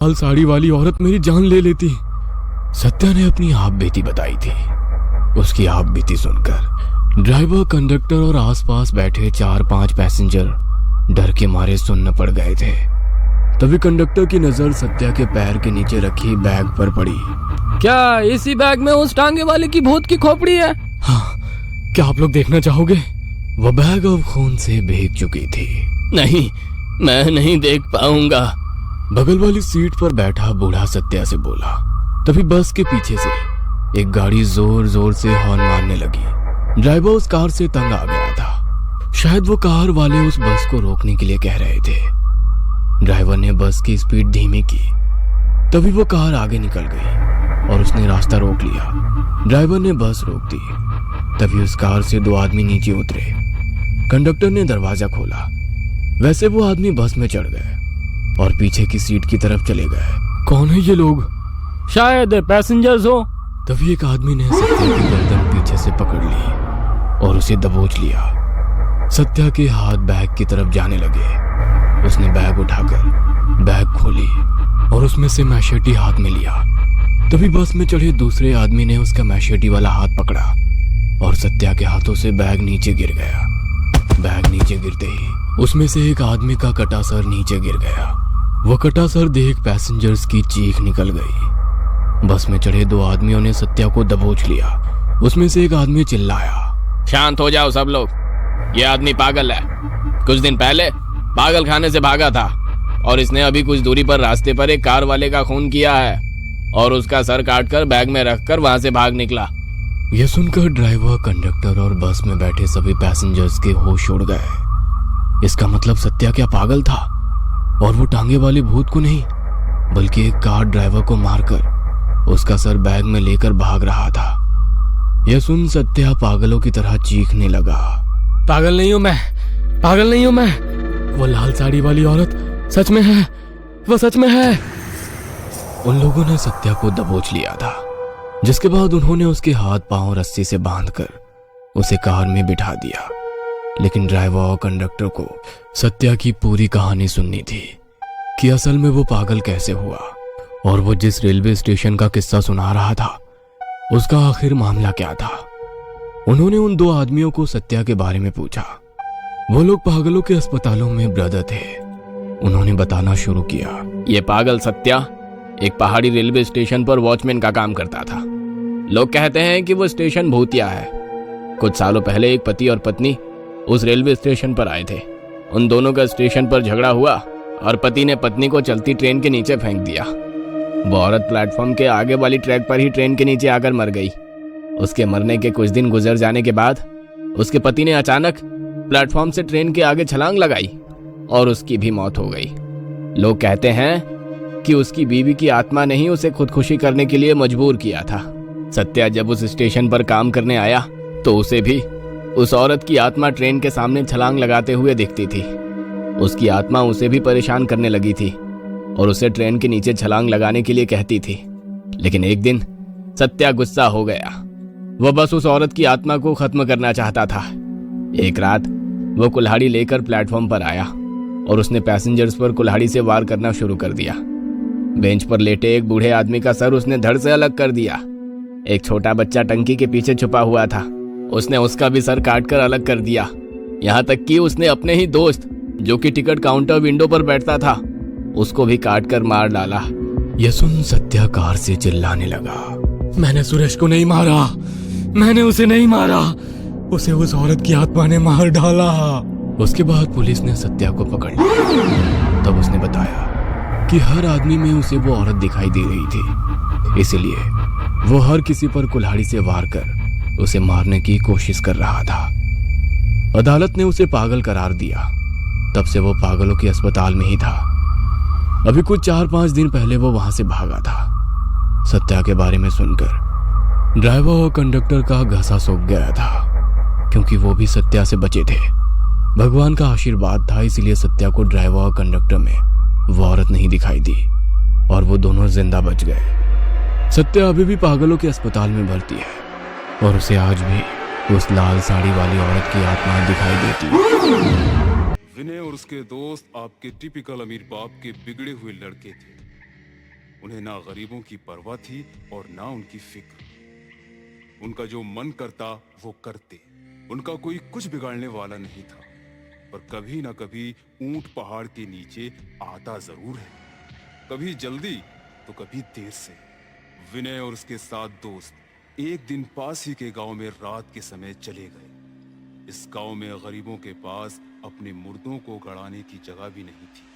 लाल साड़ी वाली औरत मेरी जान ले लेती। सत्या ने अपनी आप बीती बताई थी। उसकी आप बीती सुनकर ड्राइवर, कंडक्टर और आसपास बैठे 4-5 पैसेंजर डर के मारे सुन्न पड़ गए थे। तभी कंडक्टर की नजर सत्या के पैर के नीचे रखी बैग पर पड़ी। क्या इसी बैग में उस टांगे वाले की भूत की खोपड़ी है? हाँ, क्या आप लोग देखना चाहोगे? वह बैग अब खून से भीग चुकी थी। नहीं, मैं नहीं देख पाऊंगा। बगल वाली सीट पर बैठा बूढ़ा सत्या से बोला। तभी बस के पीछे से एक गाड़ी जोर जोर से हॉर्न मारने लगी। ड्राइवर उस कार से तंग आ गया था। शायद वो कार वाले उस बस को रोकने के लिए कह रहे थे। ड्राइवर ने बस की स्पीड धीमी की। तभी वो कार आगे निकल गई और उसने रास्ता रोक लिया। ड्राइवर ने बस रोक दी। तभी उस कार से 2 आदमी नीचे उतरे। कंडक्टर ने दरवाजा खोला। वैसे वो आदमी बस में चढ़ गए और पीछे की सीट की तरफ चले गए। कौन है ये लोग? शायद पैसेंजर्स हो। तभी एक आदमी ने सत्या की गर्दन पीछे से पकड़ ली और उसे दबोच लिया। सत्या के हाथ बैग की तरफ जाने लगे। उसने बैग उठाकर बैग खोली और उसमें से मैशेटी हाथ में लिया। तभी बस में चढ़े दूसरे आदमी ने उसका मैशेटी वाला हाथ पकड़ा और सत्या के हाथों से बैग नीचे गिर गया। बैग नीचे गिरते ही उसमें से एक आदमी का कटा सर नीचे गिर गया। वो कटा सर देख पैसेंजर्स की चीख निकल गई। बस में चढ़े 2 आदमियों ने सत्या को दबोच लिया। उसमें से एक आदमी चिल्लाया, शांत हो जाओ सब लोग, ये आदमी पागल है। कुछ दिन पहले पागल खाने से भागा था और इसने अभी कुछ दूरी पर रास्ते पर एक कार वाले का खून किया है और उसका सर काटकर बैग में रखकर वहां से भाग निकला। यह सुनकर ड्राइवर, कंडक्टर और बस में बैठे सभी पैसेंजर्स के होश उड़ गए। इसका मतलब सत्या क्या पागल था और वो टांगे वाले भूत को नहीं बल्कि एक कार ड्राइवर को मारकर उसका सर बैग में लेकर भाग रहा था। यह सुन सत्या पागलों की तरह चीखने लगा, पागल नहीं हूं मैं, पागल नहीं हूं मैं। वो लाल साड़ी वाली औरत सच में है, वो सच में है। उन लोगों ने सत्या को दबोच लिया था, जिसके बाद उन्होंने उसके हाथ पांव रस्सी से बांधकर उसे कार में बिठा दिया। लेकिन ड्राइवर और कंडक्टर को सत्या की पूरी कहानी सुननी थी कि असल में वो पागल कैसे हुआ और वो जिस रेलवे स्टेशन का किस्सा सुना रहा था उसका आखिर मामला क्या था। उन्होंने उन 2 आदमियों को सत्या के बारे में पूछा। वो लोग पागलों के अस्पतालों में ब्रदर थे। उन्होंने बताना शुरू किया, ये पागल सत्या एक पहाड़ी रेलवे स्टेशन पर वॉचमैन का काम करता था। लोग कहते हैं कि वो स्टेशन भूतिया है। कुछ सालों पहले एक पति और पत्नी उस रेलवे स्टेशन पर आए थे। उन दोनों का स्टेशन पर झगड़ा हुआ और पति ने पत्नी को चलती ट्रेन के नीचे फेंक दिया। वो औरत प्लेटफॉर्म के आगे वाली ट्रैक पर ही ट्रेन के नीचे आकर मर गई। उसके मरने के कुछ दिन गुजर जाने के बाद उसके पति ने अचानक प्लेटफॉर्म से ट्रेन के आगे छलांग लगाई और उसकी भी मौत हो गई। लोग कहते हैं कि उसकी बीवी की आत्मा ने ही उसे खुदकुशी करने के लिए मजबूर किया था। सत्या जब उस स्टेशन पर काम करने आया तो उसे भी उस औरत की आत्मा ट्रेन के सामने छलांग लगाते हुए दिखती थी। उसकी आत्मा उसे भी परेशान करने लगी थी और उसे ट्रेन के नीचे छलांग लगाने के लिए कहती थी। लेकिन एक दिन सत्या गुस्सा हो गया। वह बस उस औरत की आत्मा को खत्म करना चाहता था। एक रात वो कुल्हाड़ी लेकर प्लेटफॉर्म पर आया और उसने पैसेंजर्स पर कुल्हाड़ी से वार करना शुरू कर दिया। बेंच पर लेटे एक बूढ़े आदमी का सर उसने धड़ से अलग कर दिया। एक छोटा बच्चा टंकी के पीछे छुपा हुआ था, उसने उसका भी सर काटकर अलग कर दिया। यहाँ तक कि उसने अपने ही दोस्त जो कि टिकट काउंटर विंडो पर बैठता था उसको भी काटकर मार डाला। यह सुन सत्या कार से चिल्लाने लगा, मैंने सुरेश को नहीं मारा, मैंने उसे नहीं मारा, उसे उस औरत की आत्मा ने मार डाला। उसके बाद पुलिस ने सत्या को पकड़ लिया। तब उसने बताया कि हर आदमी में उसे वो औरत दिखाई दे रही थी, इसलिए वो हर किसी पर कुल्हाड़ी से वार कर उसे मारने की कोशिश कर रहा था। अदालत ने उसे पागल करार दिया। तब से वो पागलों के अस्पताल में ही था। अभी कुछ 4-5 दिन पहले वो वहां से भागा था। सत्या के बारे में सुनकर ड्राइवर और कंडक्टर का घसा सूख गया था, क्योंकि वो भी सत्या से बचे थे। भगवान का आशीर्वाद था, इसीलिए सत्या को ड्राइवर और कंडक्टर में वो औरत नहीं दिखाई दी और वो दोनों जिंदा बच गए। सत्या अभी भी पागलों के अस्पताल में भर्ती है और उसे आज भी उस लाल साड़ी वाली औरत की आत्मा दिखाई देती है। विनय और उसके दोस्त आपके टिपिकल अमीर बाप के बिगड़े हुए लड़के थे। उन्हें ना गरीबों की परवाह थी और ना उनकी फिक्र। उनका जो मन करता वो करते। उनका कोई कुछ बिगाड़ने वाला नहीं था। पर कभी ना कभी ऊंट पहाड़ के नीचे आता जरूर है, कभी जल्दी तो कभी देर से। विनय और उसके 7 दोस्त एक दिन पास ही के गांव में रात के समय चले गए। इस गांव में गरीबों के पास अपने मुर्दों को गड़ाने की जगह भी नहीं थी,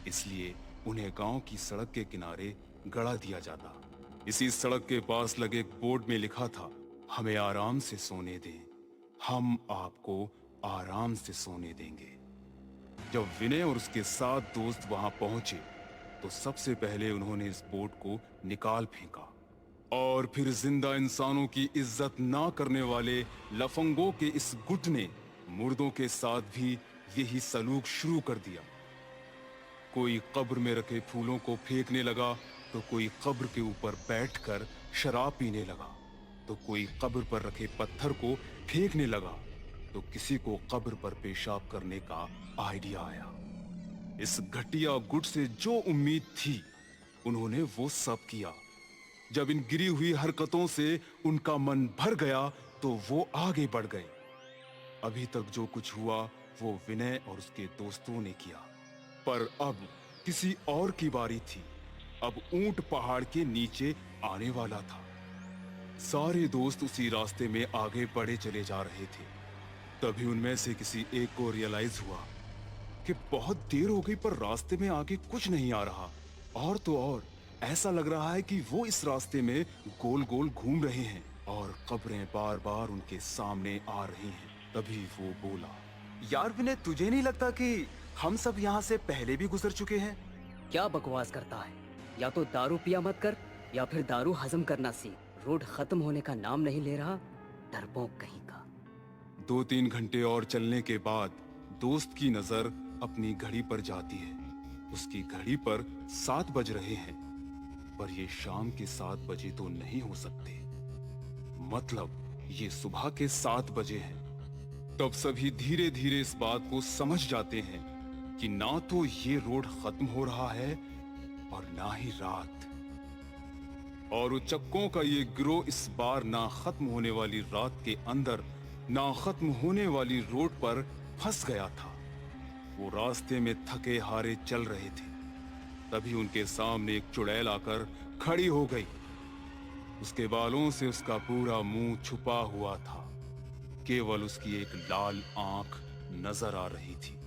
इसलिए उन्हें गांव की सड़क के किनारे गड़ा दिया जाता। इसी सड़क के पास लगे एक बोर्ड में लिखा था, हमें आराम से सोने दें, हम आपको आराम से सोने देंगे। जब विनय और उसके 7 दोस्त वहां पहुंचे तो सबसे पहले उन्होंने इस बोर्ड को निकाल फेंका और फिर जिंदा इंसानों की इज्जत ना करने वाले लफंगों के इस गुट ने मुर्दों के साथ भी यही सलूक शुरू कर दिया। कोई कब्र में रखे फूलों को फेंकने लगा तो कोई कब्र के ऊपर बैठकर शराब पीने लगा, तो कोई कब्र पर रखे पत्थर को फेंकने लगा, तो किसी को कब्र पर पेशाब करने का आइडिया आया। इस घटिया गुट से जो उम्मीद थी उन्होंने वो सब किया। जब इन गिरी हुई हरकतों से उनका मन भर गया तो वो आगे बढ़ गए। अभी तक जो कुछ हुआ वो विनय और उसके दोस्तों ने किया, पर अब किसी और की बारी थी। अब ऊंट पहाड़ के नीचे आने वाला था। सारे दोस्त उसी रास्ते में आगे बढ़े चले जा रहे थे। तभी उनमें से किसी एक को रियलाइज हुआ कि बहुत देर हो गई पर रास्ते में आगे कुछ नहीं आ रहा, और तो और ऐसा लग रहा है कि वो इस रास्ते में गोल गोल घूम रहे हैं और कब्रें बार बार उनके सामने आ रही हैं। तभी वो बोला, यार विनय, तुझे नहीं लगता कि हम सब यहाँ से पहले भी गुजर चुके हैं? क्या बकवास करता है? या तो दारू पिया मत कर या फिर दारू हजम करना सीख। रोड खत्म होने का नाम नहीं ले रहा, डरपोक कहीं का। 2-3 घंटे और चलने के बाद दोस्त की नजर अपनी घड़ी पर जाती है। उसकी घड़ी पर 7 बज रहे हैं, पर ये शाम के 7 बजे तो नहीं हो सकते, मतलब ये सुबह के 7 बजे हैं। तब सभी धीरे धीरे इस बात को समझ जाते हैं कि ना तो ये रोड खत्म हो रहा है और ना ही रात। और उचक्कों का ये गिरोह इस बार ना खत्म होने वाली रात के अंदर ना खत्म होने वाली रोड पर फंस गया था। वो रास्ते में थके हारे चल रहे थे। तभी उनके सामने एक चुड़ैल आकर खड़ी हो गई। उसके बालों से उसका पूरा मुंह छुपा हुआ था, केवल उसकी एक लाल आंख नजर आ रही थी।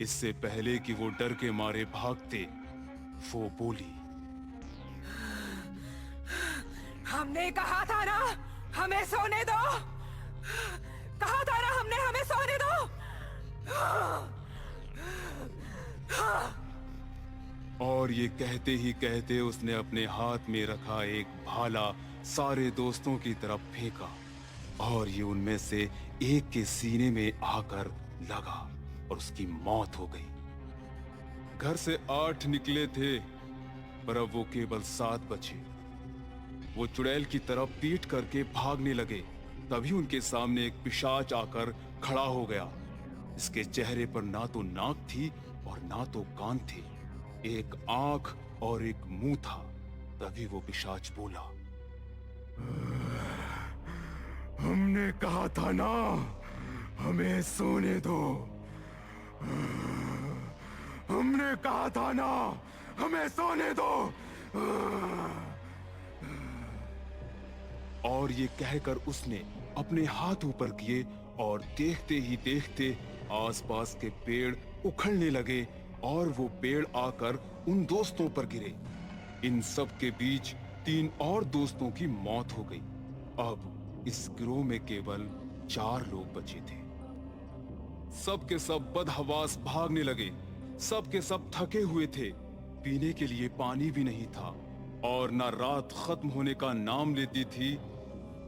इससे पहले कि वो डर के मारे भागते, वो बोली, हमने कहा था ना हमें सोने दो, कहा था ना हमने हमें सोने दो। और ये कहते ही कहते उसने अपने हाथ में रखा एक भाला सारे दोस्तों की तरफ फेंका और ये उनमें से एक के सीने में आकर लगा और उसकी मौत हो गई। घर से 8 निकले थे, पर अब वो केवल 7 बचे। वो चुड़ैल की तरफ पीट करके भागने लगे। तभी उनके सामने एक पिशाच आकर खड़ा हो गया। इसके चेहरे पर ना तो नाक थी और ना तो कान थे, एक आंख और एक मुंह था। तभी वो पिशाच बोला, हमने कहा था ना हमें सोने दो, हमने कहा था ना हमें सोने दो। और ये कहकर उसने अपने हाथ ऊपर किए और देखते ही देखते आसपास के पेड़ उखड़ने लगे और वो पेड़ आकर उन दोस्तों पर गिरे। इन सब के बीच 3 और दोस्तों की मौत हो गई। अब इस गिरोह में केवल 4 लोग बचे थे। सब के सब बदहवास भागने लगे। सब के सब थके हुए थे। पीने के लिए पानी भी नहीं था और ना रात खत्म होने का नाम लेती थी,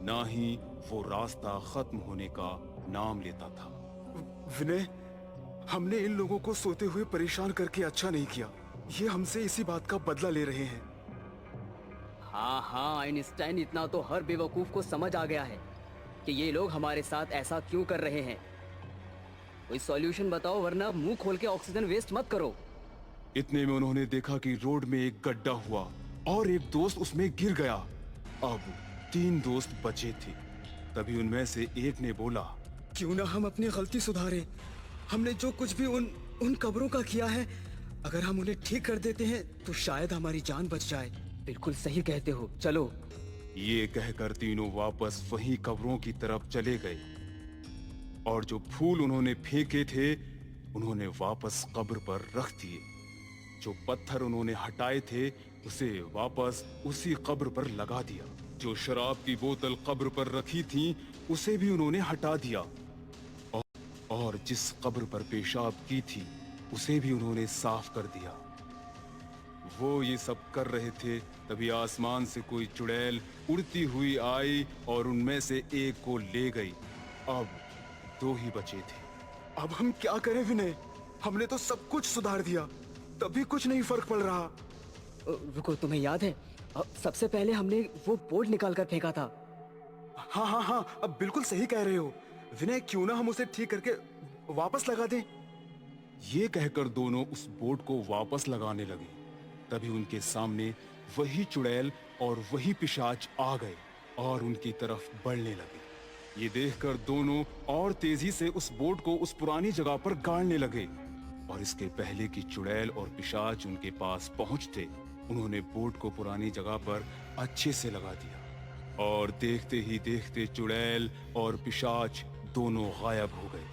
ना ही वो रास्ता खत्म होने का नाम लेता था। विनय, हमने इन लोगों को सोते हुए परेशान करके अच्छा नहीं किया। ये हमसे इसी बात का बदला ले रहे हैं। हाँ हाँ, आइंस्टाइन इतना तो हर बेवकूफ को समझ आ गया है कि ये लोग हमारे साथ ऐसा क्यों कर रहे हैं। कोई सॉल्यूशन बताओ, वरना मुंह खोल के ऑक्सीजन वेस्ट मत करो। इतने में उन्होंने देखा कि रोड में एक गड्ढा हुआ और एक दोस्त उसमें गिर गया। अब 3 दोस्त बचे थे। तभी उनमें से एक ने बोला, क्यों ना हम अपनी गलती सुधारें। हमने जो कुछ भी उन कब्रों का किया है, अगर हम उन्हें ठीक कर देते हैं तो शायद हमारी जान बच जाए। बिल्कुल सही कहते हो, चलो। ये कहकर तीनों वापस वही कब्रों की तरफ चले गए और जो फूल उन्होंने फेंके थे उन्होंने वापस कब्र पर रख दिए। जो पत्थर उन्होंने हटाए थे उसे वापस उसी कब्र पर लगा दिया। जो शराब की बोतल कब्र पर रखी थी उसे भी उन्होंने हटा दिया और जिस कब्र पर पेशाब की थी उसे भी उन्होंने साफ कर दिया। वो ये सब कर रहे थे, तभी आसमान से कोई चुड़ैल उड़ती हुई आई और उनमें से एक को ले गई। अब 2 ही बचे थे। अब हम क्या करें विनय? हमने तो सब कुछ सुधार दिया, तभी कुछ नहीं फर्क पड़ रहा। रुको, तुम्हें याद है सबसे पहले हमने वो बोर्ड निकाल कर फेंका था। हाँ, अब बिल्कुल सही कह रहे हो विनय। क्यों ना हम उसे ठीक करके वापस लगा दें। ये कहकर दोनों उस बोर्ड को वापस लगाने लगे। तभी उनके सामने वही चुड़ैल और वही पिशाच आ गए और उनकी तरफ बढ़ने लगे। ये देखकर दोनों और तेजी से उस बोर्ड को उस पुरानी जगह पर गाड़ने लगे और इसके पहले कि चुड़ैल और पिशाच उनके पास पहुंचते, उन्होंने बोर्ड को पुरानी जगह पर अच्छे से लगा दिया और देखते ही देखते चुड़ैल और पिशाच दोनों गायब हो गए।